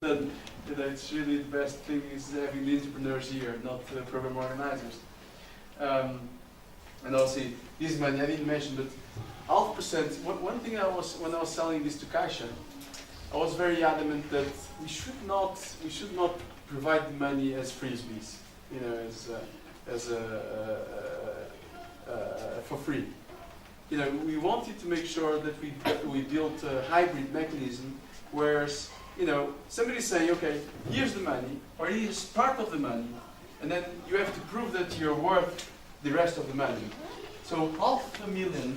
then it's really the best thing is having the entrepreneurs here, not program organizers. And also, this money I didn't mention, but 0.5%. One thing when I was selling this to Caixa, I was very adamant that we should not provide the money as frisbees, you know, for free. You know, we wanted to make sure that we built a hybrid mechanism, whereas, you know, somebody's saying, okay, here's the money, or here's part of the money, and then you have to prove that you're worth the rest of the money. So $500,000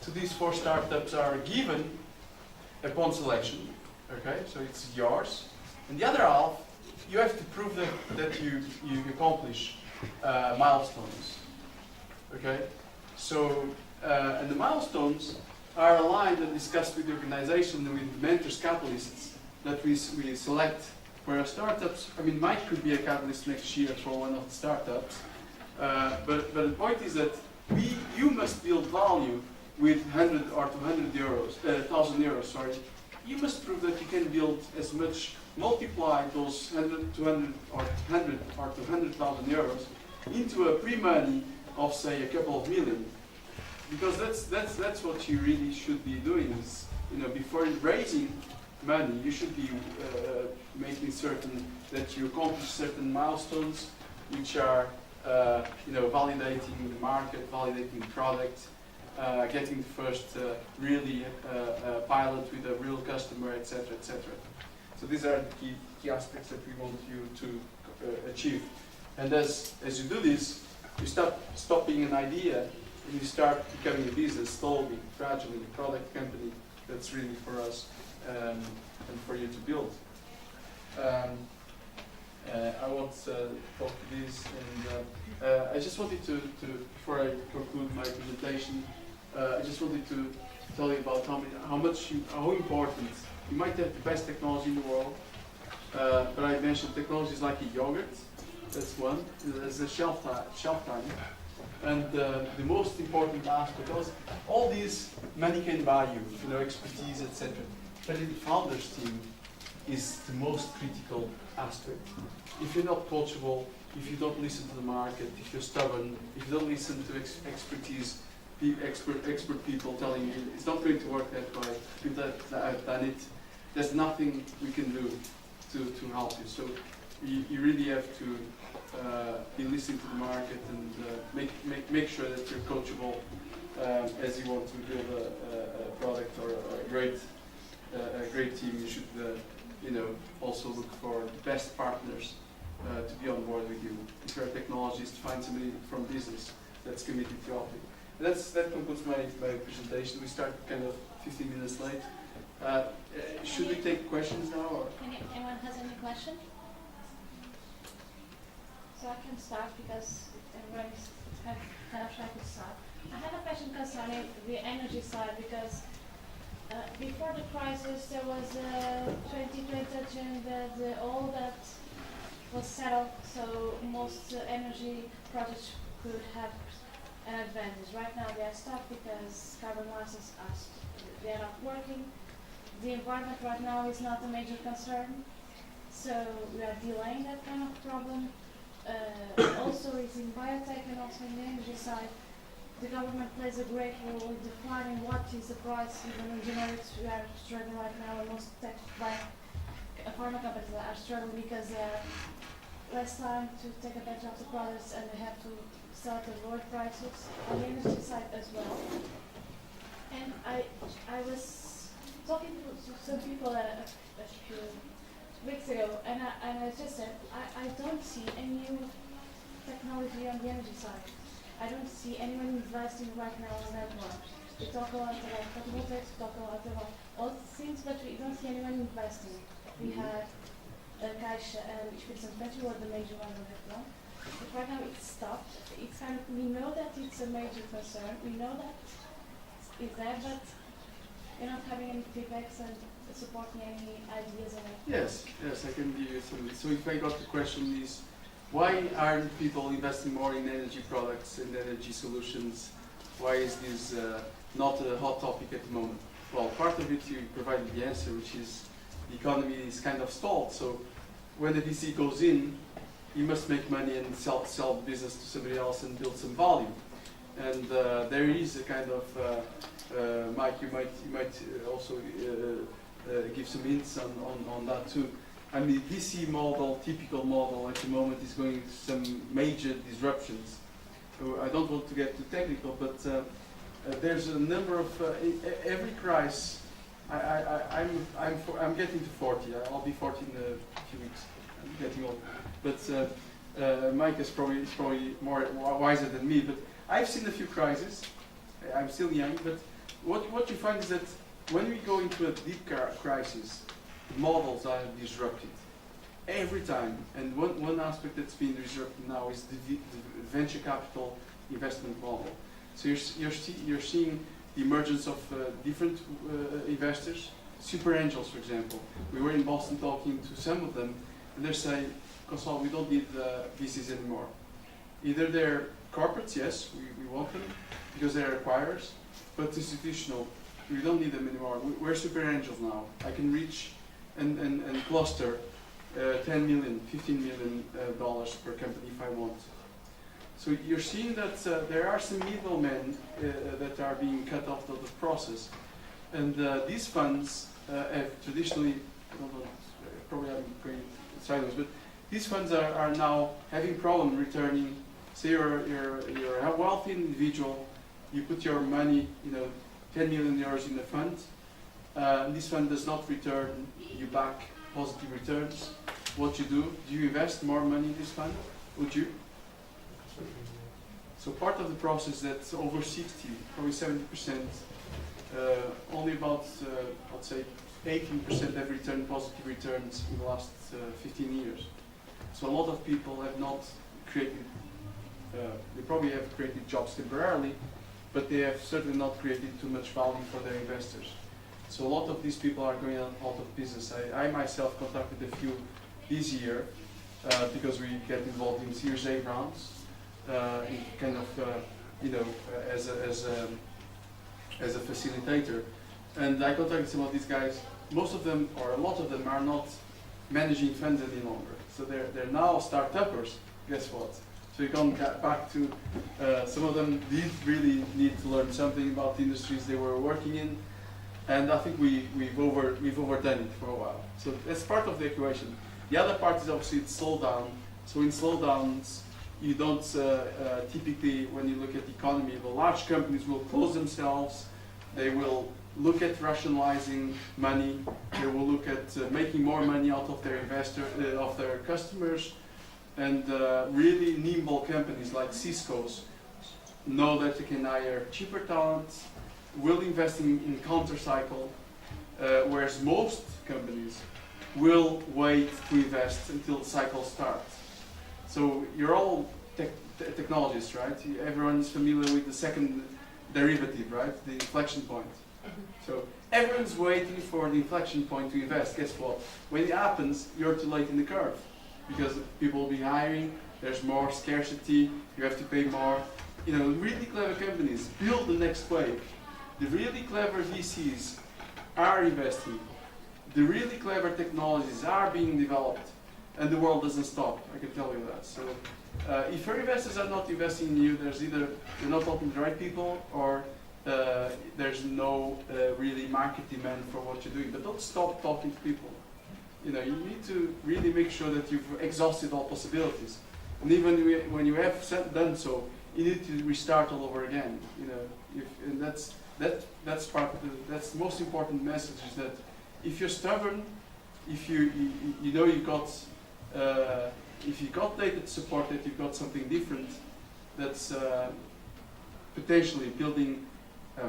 to these 4 startups are given upon selection, okay, so it's yours, and the other half, you have to prove that you accomplish milestones, okay? So, and the milestones are aligned and discussed with the organization and with mentors, catalysts that we select for our startups. I mean, Mike could be a catalyst next year for one of the startups, but the point is that you must build value with 100 or 200 euros, 1,000 euros, sorry. You must prove that you can build as much, multiply those 100, 200 or 100 or 200,000 euros into a pre-money of, say, a couple of million. Because that's what you really should be doing. Is, you know, before raising money, you should be making certain that you accomplish certain milestones, which are, you know, validating the market, validating the product, getting the first really pilot with a real customer, etc., etc. So these are the key aspects that we want you to achieve. And as you do this, you stop being an idea, and you start becoming a business slowly, gradually, a product company that's really for us and for you to build. I want to talk to this, and I just wanted to before I conclude my presentation, I just wanted to tell you about how important. You might have the best technology in the world, but I mentioned technology is like a yogurt. That's one. There's a shelf time. And the most important aspect is all these money can buy you know, expertise, etc. But in the founders team is the most critical aspect. If you're not coachable, if you don't listen to the market, if you're stubborn, if you don't listen to expertise, expert people telling you it's not going to work that way, I've done it, there's nothing we can do to help you. So you really have to be listening to the market and make sure that you're coachable as you want to build a product or a great team. You should you know, also look for the best partners to be on board with you. If you're a technologist, find somebody from business that's committed to help you. That concludes my presentation. We start kind of 15 minutes late. Should we take questions now? Or? Anyone has any question? So I can start because everybody's kind of trying to start. I have a question concerning the energy side because before the crisis there was a 2020 agenda, all that was settled, so most energy projects could have an advantage. Right now they are stuck because carbon markets they are not working. The environment right now is not a major concern, so we are delaying that kind of problem. Also is in biotech and also in the energy side. The government plays a great role in defining what is the price. Even in generics we are struggling right now, and most pharma companies are struggling because they have less time to take advantage of the products and they have to sell at lower prices on the energy side as well. And I was talking to some people a few weeks ago, and I just said, I don't see any new technology on the energy side. I don't see anyone investing right now on that one. We talk a lot about photovoltaics, we talk a lot about all things, but we don't see anyone investing. We had Caixa and Perspiration were the major ones on that one. But right now it's stopped. It's kind of, we know that it's a major concern. We know that it's there, but you're not having any feedbacks and supporting any ideas on it. Yes, I can give you some. So if I got the question is, why aren't people investing more in energy products and energy solutions? Why is this not a hot topic at the moment? Well, part of it you provided the answer, which is the economy is kind of stalled. So when the VC goes in, he must make money and sell the business to somebody else and build some value. And there is a kind of Mike, you might also give some hints on that too. I mean, the VC model, typical model at the moment, is going through some major disruptions. So I don't want to get too technical, but there's a number of every crisis. I'm getting to 40. I'll be 40 in a few weeks. I'm getting old. But Mike is probably more wiser than me. But I've seen a few crises. I'm still young, but what you find is that when we go into a deep crisis, models are disrupted every time. And one aspect that's been disrupted now is the venture capital investment model. So you're seeing the emergence of different investors, super angels, for example. We were in Boston talking to some of them, and they're saying, Gonçalo, we don't need VCs anymore. Either they're corporates, yes, we want them, because they're acquirers, but institutional, we don't need them anymore. We're super angels now. I can reach and cluster 10 million, 15 million dollars per company if I want. So you're seeing that there are some middlemen that are being cut off of the process. And these funds have traditionally, I don't know, probably I'm going sideways, but these funds are now having problem returning. Say you're a wealthy individual, you put your money, 10 million euros in the fund, this fund does not return you back positive returns. What you do you invest more money in this fund? Would you? So part of the process that's over 60, probably 70%, only about, I'd say, 18% have returned positive returns in the last 15 years. So a lot of people have not created, they probably have created jobs temporarily, but they have certainly not created too much value for their investors. So a lot of these people are going out of business. I myself contacted a few this year because we get involved in Series A rounds, in kind of, as a facilitator. And I contacted some of these guys. Most of them, or a lot of them, are not managing funds any longer. So they're now start-uppers. Guess what? So you come back to, some of them did really need to learn something about the industries they were working in. And I think we've overdone it for a while. So that's part of the equation. The other part is obviously it's slowdown. So in slowdowns, you don't typically, when you look at the economy, the large companies will close themselves. They will look at rationalizing money. They will look at making more money out of their of their customers. And really nimble companies like Cisco's know that they can hire cheaper talent, will invest in counter-cycle, whereas most companies will wait to invest until the cycle starts. So you're all technologists, right? Everyone is familiar with the second derivative, right? The inflection point. So everyone's waiting for the inflection point to invest. Guess what? When it happens, you're too late in the curve because people will be hiring, there's more scarcity, you have to pay more. Really clever companies build the next wave. The really clever VCs are investing. The really clever technologies are being developed, and the world doesn't stop, I can tell you that. So if your investors are not investing in you, there's either you're not talking to the right people, or there's no really market demand for what you're doing. But don't stop talking to people. You need to really make sure that you've exhausted all possibilities. And even when you have done so, you need to restart all over again. And that's part of that's the most important message, is that if you're stubborn, if you got data to support that you've got something different that's potentially building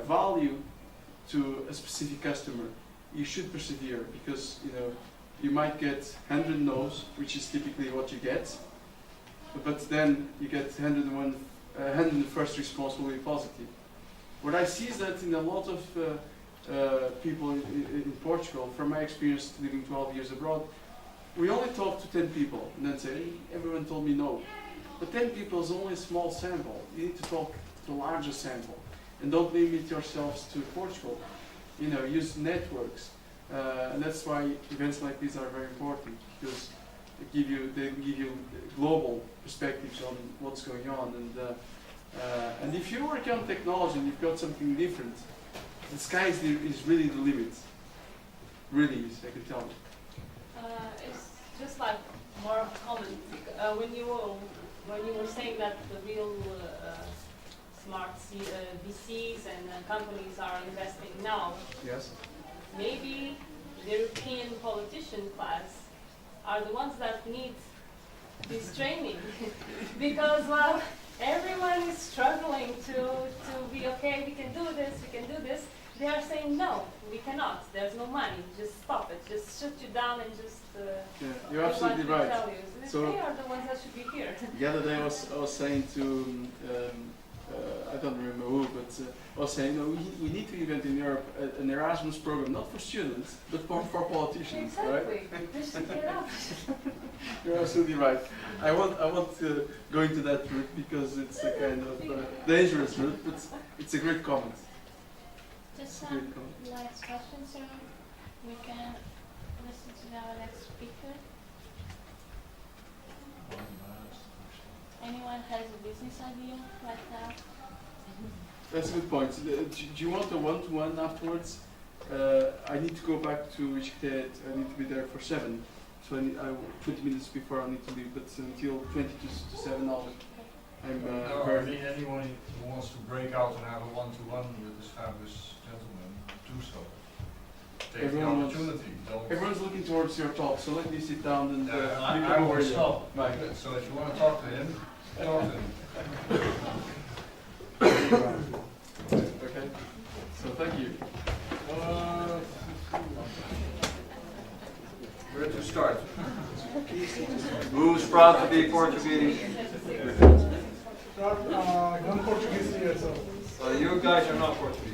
value to a specific customer, you should persevere, because you might get 100 no's, which is typically what you get, but then you get 101st response will be positive. What I see is that in a lot of people in Portugal, from my experience living 12 years abroad, we only talk to 10 people and then say, everyone told me no. But 10 people is only a small sample. You need to talk to a larger sample. And don't limit yourselves to Portugal. Use networks. And that's why events like these are very important, because they give you global perspectives on what's going on. And if you work on technology and you've got something different, the sky is really the limit. Really is, I can tell you. It's just like more common. When you were saying that the real smart VCs and companies are investing now, Yes. maybe the European politician class are the ones that need this training because, well, everyone is struggling to be okay, we can do this. They are saying no, we cannot, there's no money, just stop it, just shut you down and just Yeah, you're do absolutely what we right. tell you. So they are the ones that should be here. the other day I was saying to, I don't remember who, but I was saying, no, we need to invent in Europe an Erasmus program, not for students, but for politicians, right? Exactly, just to get up. You're absolutely right. I want to go into that route because it's a kind of dangerous route, but it's a great comment. Just Great some comment. last question, sir. We can listen to our next speaker. Anyone has a business idea right now? That's a good point. Do you want a one-to-one afterwards? I need to go back to Richard. I need to be there for 7. So 20 minutes before I need to leave, but until 20 to 7 hours. I'm I very... mean, anyone who wants to break out and have a one-to-one with this fabulous gentleman, do so. Take Everyone the wants- opportunity. Don't. Everyone's looking towards your talk, so let me sit down and I don't won't worry. stop. Right. Good. So if you want to talk to him, talk to him. Okay. So thank you. Where to start? Who's proud to be Portuguese? Non-Portuguese here, so. You guys are not Portuguese.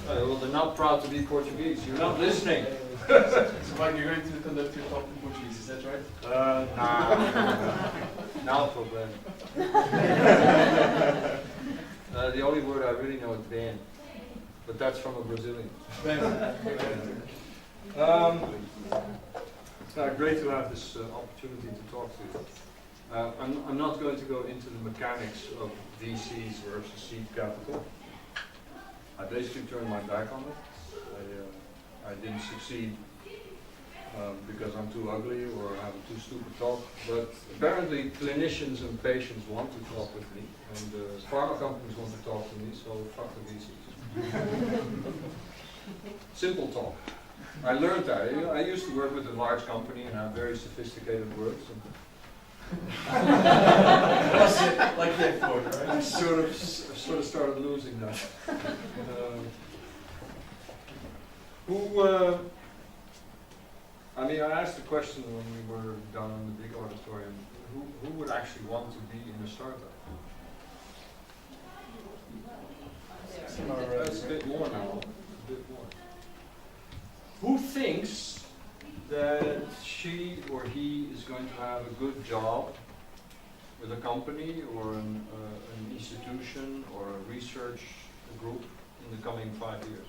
Well, they're not proud to be Portuguese. You're not listening. So Mike, you're going to conduct your talk in Portuguese, is that right? Now problem. The only word I really know is bem, but that's from a Brazilian. Great to have this opportunity to talk to you. I'm not going to go into the mechanics of VCs versus seed capital. I basically turned my back on it. I didn't succeed because I'm too ugly or I have a too stupid talk, but apparently clinicians and patients want to talk with me, and pharma companies want to talk to me, so fuck the VCs. Simple talk. I learned that. I used to work with a large company and have very sophisticated words. Like that for right? I sort of started losing that. I mean, I asked the question when we were down in the big auditorium, who would actually want to be in a startup? That's a bit more now. A bit more. Who thinks that she or he is going to have a good job with a company or an institution or a research group in the coming 5 years?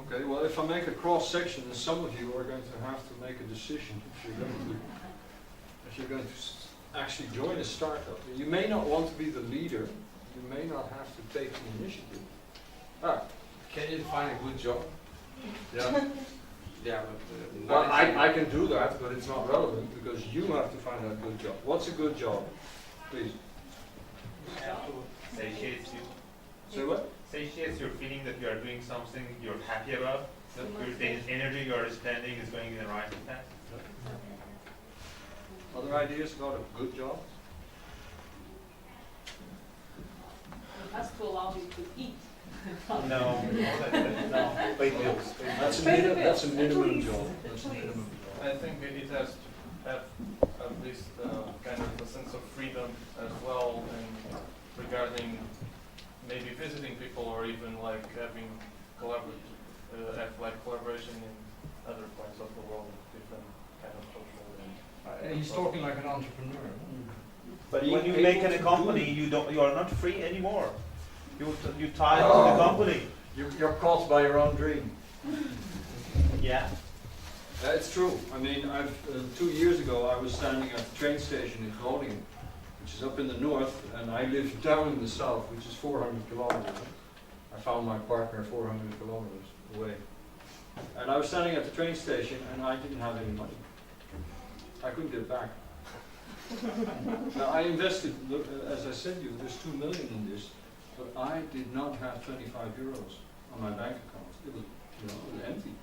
Okay, well, if I make a cross section, then some of you are going to have to make a decision if you're going to actually join a startup. You may not want to be the leader. You may not have to take the initiative. Can you find a good job? Yeah. Yeah, but Well, I can do that, but it's not relevant because you have to find a good job. What's a good job? Please. Satiates you. Say what? Satiates your feeling that you are doing something you're happy about, that your energy you are spending is going in the right path. Other ideas about a good job? It has to allow you to eat. No, no. Pay bills. That's a Pay the minimum. That's a bills, minimum please, job. That's a please. minimum job. I think it has to have at least kind of a sense of freedom as well, and regarding maybe visiting people or even like having collaboration in other points of the world, different kind of culture. He's talking like an entrepreneur. But Being when you able make to a do company, you are not free anymore. You tie it to the company. You're caught by your own dream. Yeah. It's true. I mean, 2 years ago I was standing at the train station in Groningen, which is up in the north, and I live down in the south, which is 400 kilometers. I found my partner 400 kilometers away. And I was standing at the train station and I didn't have any money. I couldn't get it back. Now I invested, look, as I said to you, there's 2 million in this, but I did not have 25 euros on my bank account. It was, it was empty.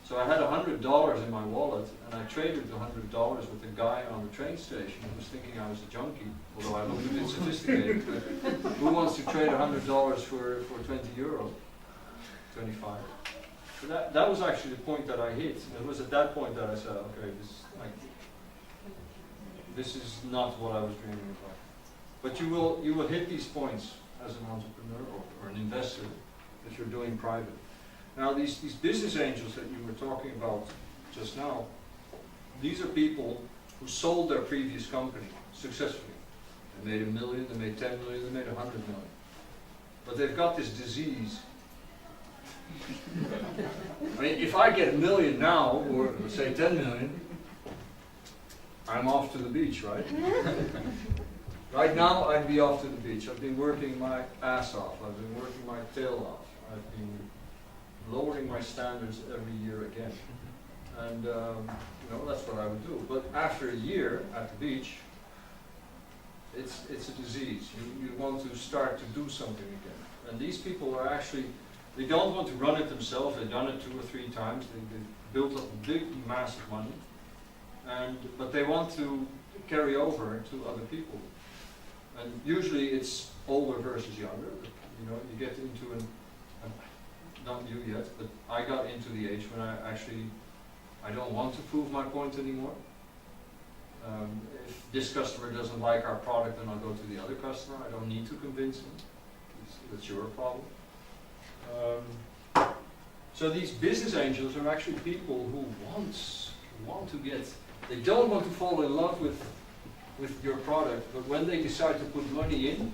So I had $100 in my wallet, and I traded the $100 with a guy on the train station who was thinking I was a junkie, although I looked a bit sophisticated. But who wants to trade $100 for 20 euros? 25. So that was actually the point that I hit. It was at that point that I said, okay, this is not what I was dreaming about. But you will hit these points as an entrepreneur or an investor if you're doing private. Now these business angels that you were talking about just now, these are people who sold their previous company successfully. They made $1 million, they made 10 million, they made 100 million. But they've got this disease. I mean, if I get $1 million now, or say 10 million, I'm off to the beach, right? Right now, I'd be off to the beach. I've been working my ass off. I've been working my tail off. I've been lowering my standards every year again. And, that's what I would do. But after a year at the beach, it's a disease. You want to start to do something again. And these people are actually, they don't want to run it themselves. They've done it 2 or 3 times. They've built up a big, massive money. But they want to carry over to other people. And usually it's older versus younger. You get into not you yet, but I got into the age when I don't want to prove my point anymore. If this customer doesn't like our product, then I'll go to the other customer. I don't need to convince him. That's your problem. So these business angels are actually people who want to get, they don't want to fall in love with your product, but when they decide to put money in,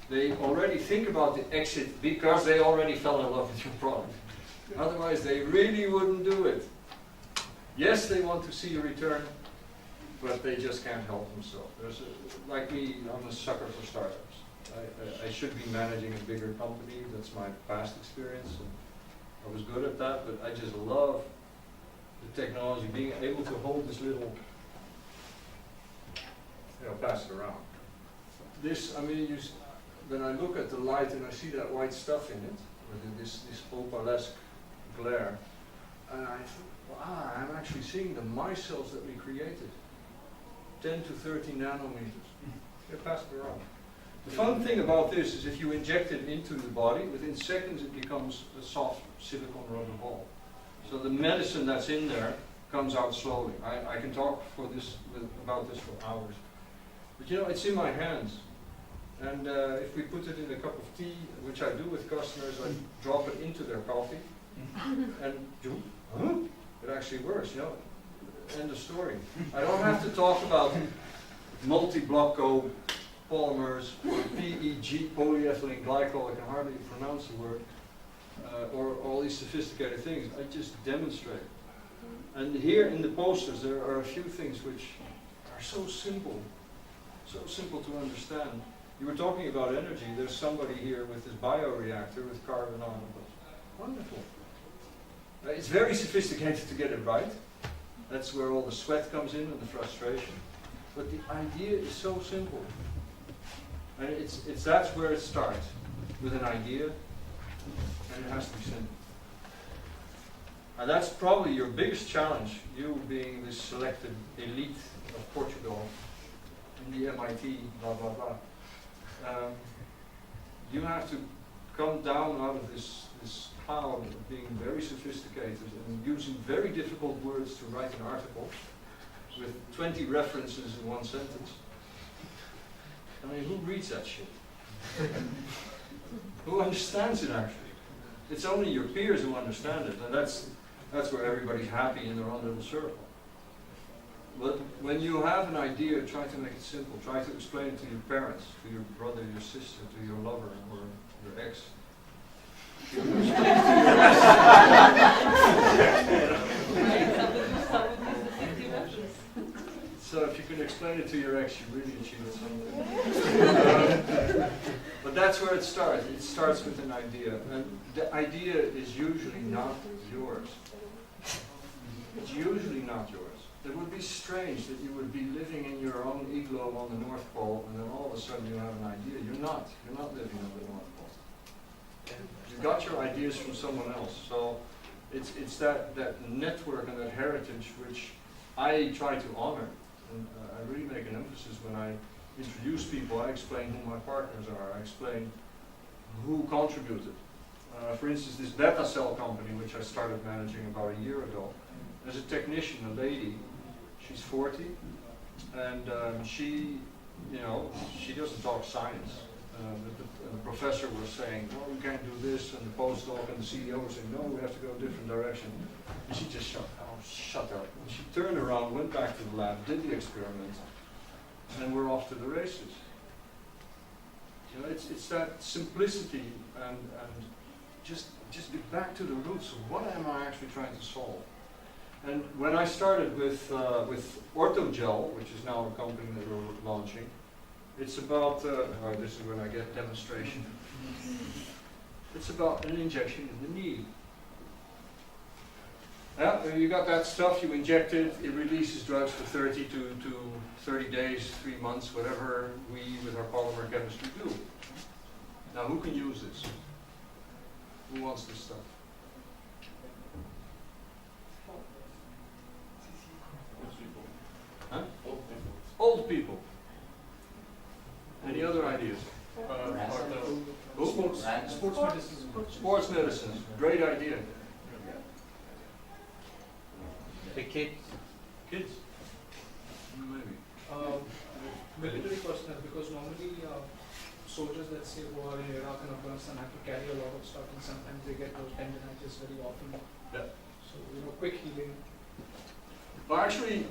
they already think about the exit because they already fell in love with your product. Otherwise, they really wouldn't do it. Yes, they want to see a return, but they just can't help themselves. Like me, I'm a sucker for startups. I should be managing a bigger company. That's my past experience, and I was good at that, but I just love the technology, being able to hold this little, pass it around. This, when I look at the light and I see that white stuff in it, with this opalesque glare, and I think, wow, I'm actually seeing the micelles that we created. 10 to 30 nanometers. They pass it around. The fun thing about this is if you inject it into the body, within seconds it becomes a soft silicone rubber ball. So the medicine that's in there comes out slowly. I can talk about this for hours. But it's in my hands. And if we put it in a cup of tea, which I do with customers, I drop it into their coffee, and it actually works, End of story. I don't have to talk about multi-block polymers, or PEG, polyethylene glycol, I can hardly pronounce the word, or all these sophisticated things. I just demonstrate. And here in the posters there are a few things which are so simple to understand. You were talking about energy. There's somebody here with this bioreactor with carbon nanobots. Wonderful. It's very sophisticated to get it right. That's where all the sweat comes in and the frustration. But the idea is so simple. And that's where it starts, with an idea, and it has to be simple. And that's probably your biggest challenge, you being this selected elite of Portugal, in the MIT, blah, blah, blah. You have to come down out of this cloud of being very sophisticated and using very difficult words to write an article with 20 references in one sentence. Who reads that shit? Who understands it actually? It's only your peers who understand it, and that's where everybody's happy in their own little circle. But when you have an idea, try to make it simple. Try to explain it to your parents, to your brother, your sister, to your lover, or your ex. If you explain it to your ex. So if you can explain it to your ex, you really achieved something. But that's where it starts. It starts with an idea. And the idea is usually not yours. It's usually not yours. It would be strange that you would be living in your own igloo on the North Pole and then all of a sudden you have an idea. You're not. You're not living on the North Pole. You got your ideas from someone else. So it's that network and that heritage which I try to honor. And I really make an emphasis when I introduce people. I explain who my partners are. I explain who contributed. For instance, this beta cell company, which I started managing about a year ago, there's a technician, a lady, she's 40, and she doesn't talk science. The professor was saying, well, we can't do this, and the postdoc and the CEO were saying, no, we have to go a different direction. And she just shut up. And she turned around, went back to the lab, did the experiment, and we're off to the races. You know, it's that simplicity and just get back to the roots of what am I actually trying to solve. And when I started with Orthogel, which is now a company that we're launching, it's about, this is when I get demonstration. It's about an injection in the knee. Yeah, you got that stuff, you inject it, it releases drugs for 30 to 30 days, 3 months, whatever we with our polymer chemistry do. Now who can use this? Who wants this stuff? Huh? Old people. Any other ideas? Sports medicine. Sports medicine. Great idea. The kids. Kids? Maybe. Military personnel, because normally soldiers, let's say, who are in Iraq and Afghanistan have to carry a lot of stuff, and sometimes they get those tendinitis very often. Yeah. So, quick healing. Well, actually,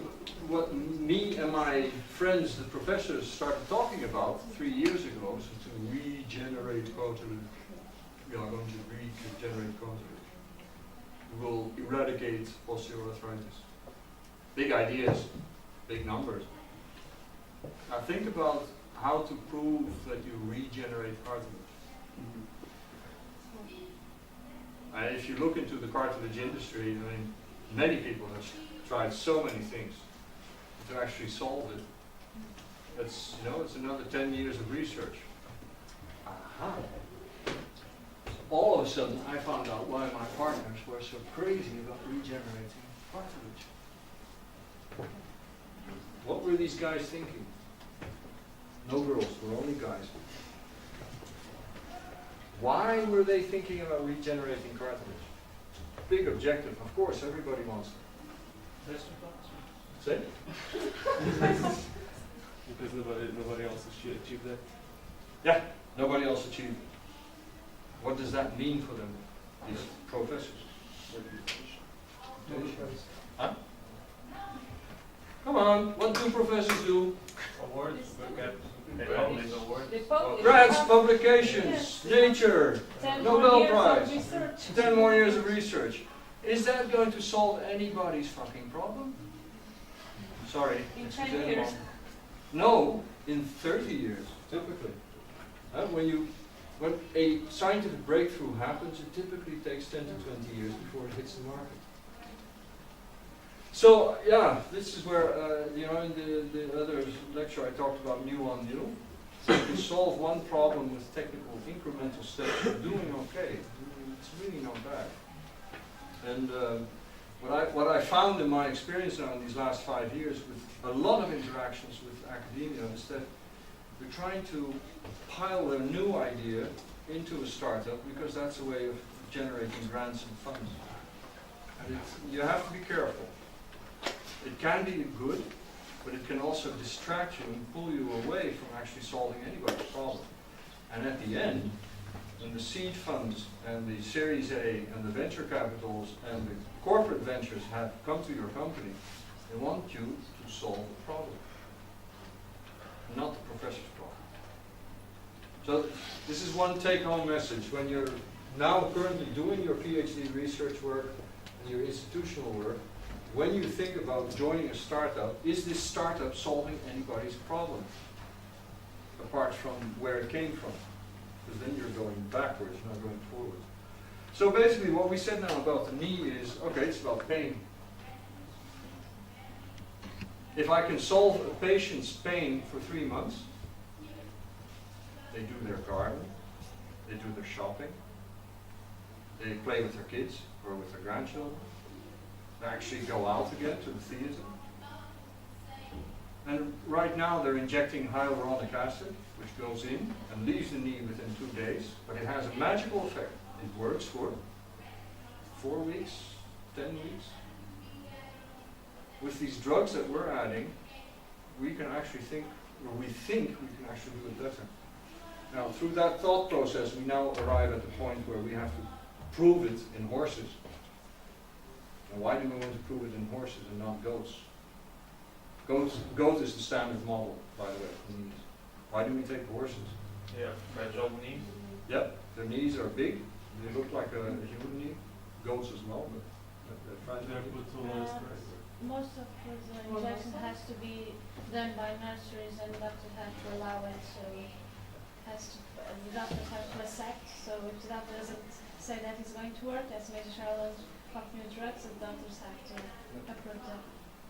what me and my friends, the professors, started talking about 3 years ago, so to regenerate cartilage, we are going to regenerate cartilage. We will eradicate osteoarthritis. Big ideas, big numbers. Now think about how to prove that you regenerate cartilage. And if you look into the cartilage industry, I mean, many people have tried so many things to actually solve it. It's another 10 years of research. Aha. All of a sudden, I found out why my partners were so crazy about regenerating cartilage. What were these guys thinking? No girls, were only guys. Why were they thinking about regenerating cartilage? Big objective, of course, everybody wants it. Say? Because nobody else has achieved that. Yeah, nobody else achieved it. What does that mean for them, these professors? Huh? Come on, what do professors do? Awards, they publish awards. Grants, publications, Nature, Nobel Prize, 10 more years of research. Is that going to solve anybody's fucking problem? Sorry. In excuse 10 anyone. years. No, in 30 years, typically. When a scientific breakthrough happens, it typically takes 10 to 20 years before it hits the market. So, yeah, this is where, in the other lecture I talked about new on new. So you solve one problem with technical incremental steps, you're doing okay. It's really not bad. And what I found in my experience now in these last 5 years with a lot of interactions with academia is that we're trying to pile a new idea into a startup because that's a way of generating grants and funds. And you have to be careful. It can be good, but it can also distract you and pull you away from actually solving anybody's problem. And at the end, when the seed funds and the Series A and the venture capitals and the corporate ventures have come to your company, They want you to solve the problem, not the professor's problem. So this is one take-home message. When you're now currently doing your PhD research work and your institutional work, when you think about joining a startup, is this startup solving anybody's problem? Apart from where it came from. Because then you're going backwards, not going forward. So basically what we said now about the knee is, okay, it's about pain. If I can solve a patient's pain for 3 months, they do their garden, they do their shopping, they play with their kids or with their grandchildren, they actually go out again to the theater. And right now they're injecting hyaluronic acid, which goes in and leaves the knee within 2 days, but it has a magical effect. It works for 4 weeks, 10 weeks. With these drugs that we're adding, we can actually think, or we think we can actually do it better. Now, through that thought process, we now arrive at the point where we have to prove it in horses. And why do we want to prove it in horses and not goats? Goat is the standard model, by the way, for knees. Why do we take horses? Yeah, fragile knees. Yep, their knees are big. They look like a human knee. Goats as well, but they're fragile. Most of the injection has to be done by nurseries and doctors have to allow it, so the doctors have to accept, so if the doctor doesn't say that it's going to work, that's major challenge of new drugs, and doctors have to approve them.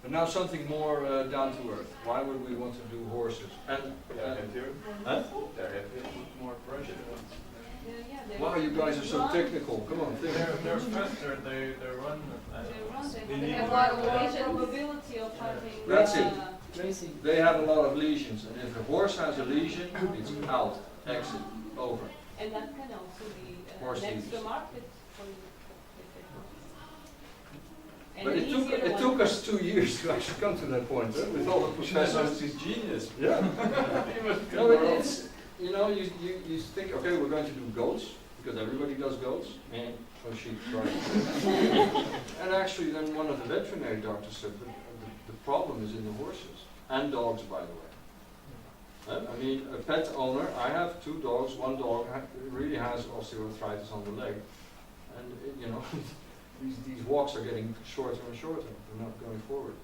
But now something more down to earth. Why would we want to do horses? And huh? More pressure. Wow, you guys are so technical. Come on, think. They're faster, they run. They have a lot of probability of having. That's it. They have a lot of lesions, and if a horse has a lesion, it's out, exit, over. And that can also be Horse next lesions. to market for you. And But an it easier took one. us 2 years to actually come to that point, with all the Professor professors. is genius. Yeah. He must No, come but around. it's, you think, okay, we're going to do goats, because everybody does goats, and or sheep, right. And actually then one of the veterinary doctors said, the problem is in the horses, and dogs, by the way. I mean, a pet owner, I have 2 dogs, one dog really has osteoarthritis on the leg, and these walks are getting shorter and shorter, they're not going forward.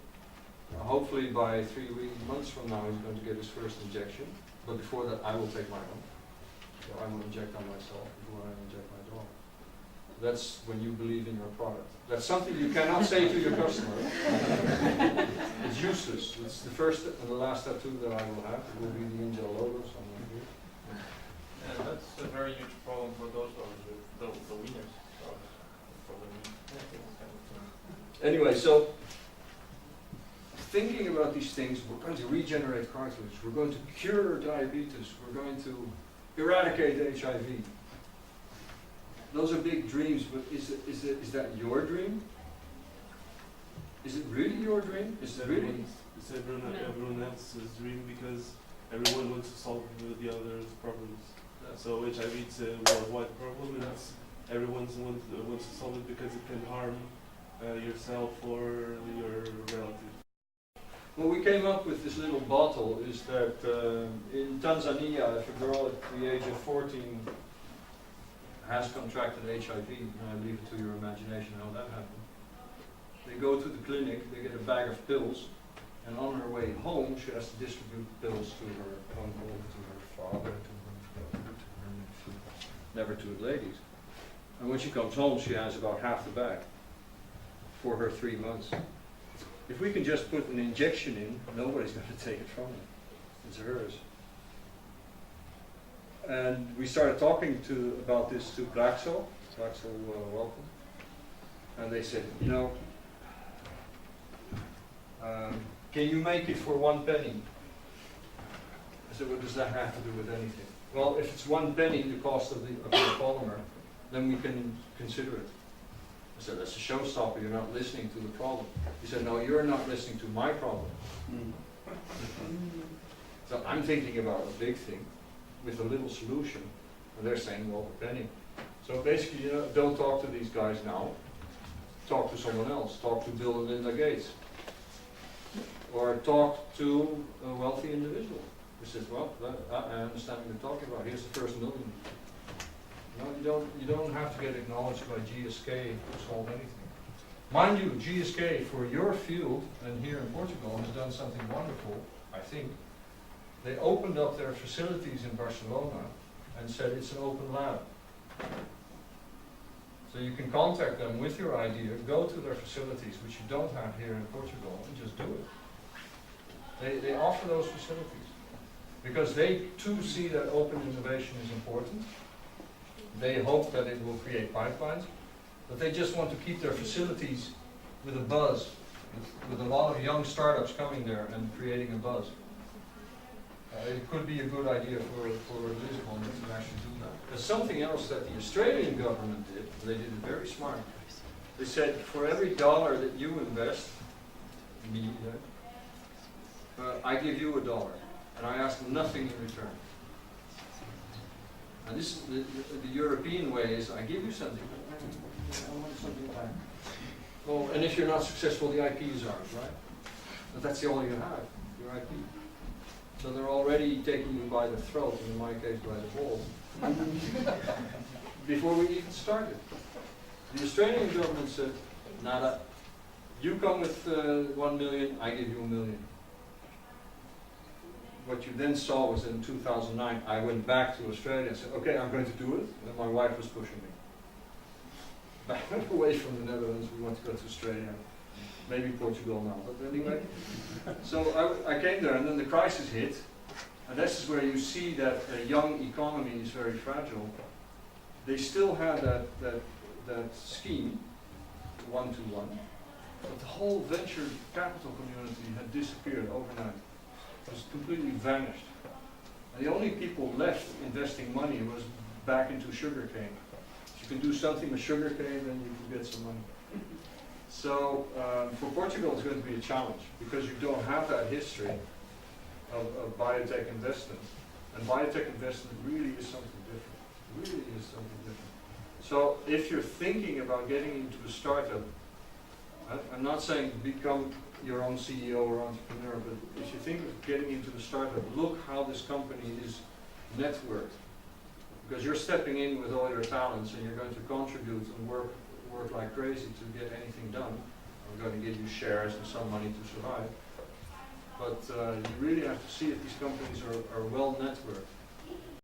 Hopefully by 3 months from now he's going to get his first injection, but before that I will take my own. So I will inject on myself before I inject my dog. That's when you believe in your product. That's something you cannot say to your customer. It's useless. It's the first and the last tattoo that I will have. It will be the Angel logo somewhere here. And that's a very huge problem for those dogs, the winners. For the meat. Kind of thing. Anyway, so thinking about these things, we're going to regenerate cartilage, we're going to cure diabetes, we're going to eradicate HIV. Those are big dreams, but is that your dream? Is it really your dream? Is it really? It's everyone else's dream, because everyone wants to solve the other's problems. So HIV is a worldwide problem, and everyone wants to solve it because it can harm yourself or your relative. Well, we came up with this little bottle, is that in Tanzania, if a girl at the age of 14 has contracted HIV, and I leave it to your imagination how that happened. They go to the clinic, they get a bag of pills, and on her way home she has to distribute pills to her uncle, to her father, to her nephew, never to the ladies. And when she comes home she has about half the bag for her 3 months. If we can just put an injection in, nobody's going to take it from her. It's hers. And we started talking about this to Glaxo. Glaxo, welcome. And they said, can you make it for 1 penny? I said, what does that have to do with anything? Well, if it's 1 penny, the cost of the polymer, then we can consider it. I said, that's a showstopper, you're not listening to the problem. He said, no, you're not listening to my problem. So I'm thinking about a big thing with a little solution, and they're saying, well, a penny. So basically, don't talk to these guys now. Talk to someone else. Talk to Bill and Linda Gates. Or talk to a wealthy individual who says, well, I understand what you're talking about, here's the first million. No, you don't have to get acknowledged by GSK to solve anything. Mind you, GSK for your field, and here in Portugal, has done something wonderful, I think. They opened up their facilities in Barcelona and said it's an open lab. So you can contact them with your idea, go to their facilities, which you don't have here in Portugal, and just do it. They offer those facilities. Because they too see that open innovation is important. They hope that it will create pipelines, but they just want to keep their facilities with a buzz, with a lot of young startups coming there and creating a buzz. It could be a good idea for Lisbon to actually do that. There's something else that the Australian government did. They did it very smart. They said, for every dollar that you invest, I give you $1, and I ask nothing in return. And this, the European way is, I give you something, but I want something back. Well, and if you're not successful, the IP is ours, right? But that's all you have, your IP. So they're already taking you by the throat, and in my case by the balls, before we even started. The Australian government said, nada. You come with 1 million, I give you $1 million. What you then saw was in 2009, I went back to Australia and said, okay, I'm going to do it. And my wife was pushing me. Back away from the Netherlands, we want to go to Australia. Maybe Portugal now, but anyway. So I came there, and then the crisis hit. And this is where you see that a young economy is very fragile. They still had that scheme, one-to-one. But the whole venture capital community had disappeared overnight. It was completely vanished. And the only people left investing money was back into sugarcane. If you can do something with sugarcane, then you can get some money. So for Portugal, it's going to be a challenge because you don't have that history of biotech investment. And biotech investment really is something different. Really is something different. So if you're thinking about getting into a startup, I'm not saying become your own CEO or entrepreneur, but if you think of getting into the startup, look how this company is networked. Because you're stepping in with all your talents and you're going to contribute and work like crazy to get anything done. I'm going to give you shares and some money to survive. But you really have to see if these companies are well networked.